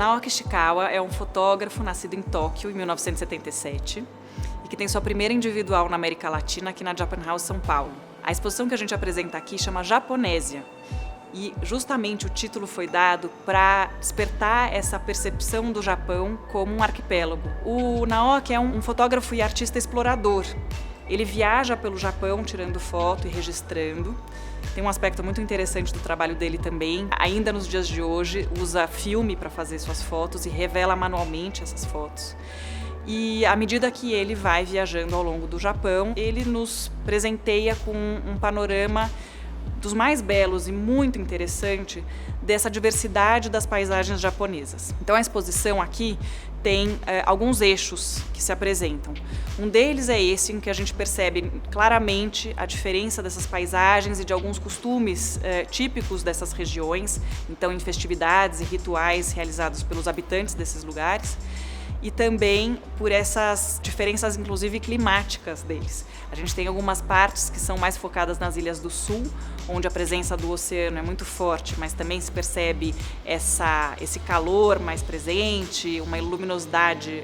Naoki Ishikawa é um fotógrafo nascido em Tóquio em 1977 e que tem sua primeira individual na América Latina aqui na Japan House São Paulo. A exposição que a gente apresenta aqui chama Japonésia e justamente o título foi dado para despertar essa percepção do Japão como um arquipélago. O Naoki é um fotógrafo e artista explorador. Ele viaja pelo Japão tirando foto e registrando. Tem um aspecto muito interessante do trabalho dele também. Ainda nos dias de hoje, usa filme para fazer suas fotos e revela manualmente essas fotos. E à medida que ele vai viajando ao longo do Japão, ele nos presenteia com um panorama dos mais belos e muito interessante dessa diversidade das paisagens japonesas. Então a exposição aqui tem alguns eixos que se apresentam. Um deles é esse em que a gente percebe claramente a diferença dessas paisagens e de alguns costumes típicos dessas regiões, então em festividades e rituais realizados pelos habitantes desses lugares. E também por essas diferenças, inclusive climáticas deles. A gente tem algumas partes que são mais focadas nas ilhas do sul, onde a presença do oceano é muito forte, mas também se percebe esse calor mais presente, uma luminosidade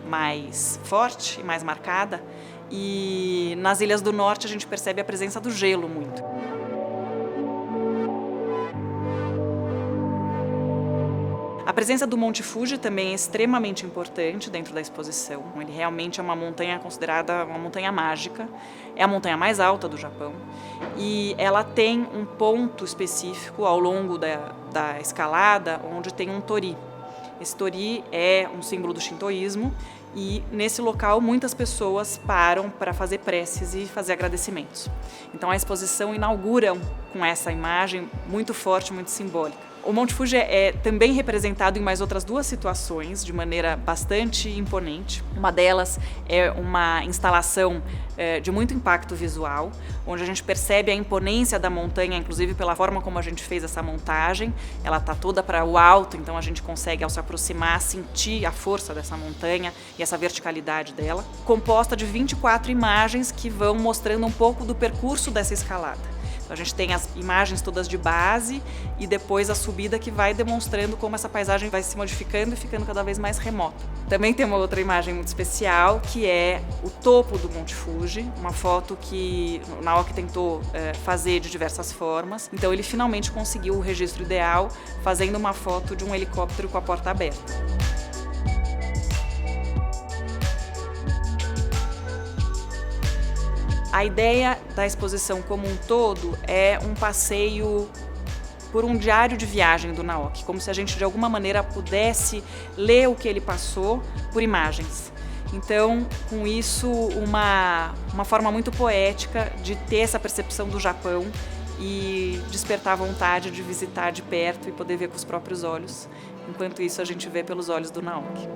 mais forte e mais marcada. E nas ilhas do norte a gente percebe a presença do gelo muito. A presença do Monte Fuji também é extremamente importante dentro da exposição. Ele realmente é uma montanha considerada uma montanha mágica, é a montanha mais alta do Japão e ela tem um ponto específico ao longo da escalada onde tem um tori. Esse tori é um símbolo do shintoísmo e nesse local muitas pessoas param para fazer preces e fazer agradecimentos. Então a exposição inaugura com essa imagem muito forte, muito simbólica. O Monte Fuji é também representado em mais outras duas situações de maneira bastante imponente. Uma delas é uma instalação de muito impacto visual, onde a gente percebe a imponência da montanha, inclusive pela forma como a gente fez essa montagem. Ela está toda para o alto, então a gente consegue, ao se aproximar, sentir a força dessa montanha e essa verticalidade dela. Composta de 24 imagens que vão mostrando um pouco do percurso dessa escalada. A gente tem as imagens todas de base e depois a subida que vai demonstrando como essa paisagem vai se modificando e ficando cada vez mais remota. Também tem uma outra imagem muito especial, que é o topo do Monte Fuji, uma foto que o Naoki tentou fazer de diversas formas. Então ele finalmente conseguiu o registro ideal, fazendo uma foto de um helicóptero com a porta aberta. A ideia da exposição como um todo é um passeio por um diário de viagem do Naoki, como se a gente de alguma maneira pudesse ler o que ele passou por imagens. Então, com isso, uma forma muito poética de ter essa percepção do Japão e despertar a vontade de visitar de perto e poder ver com os próprios olhos. Enquanto isso, a gente vê pelos olhos do Naoki.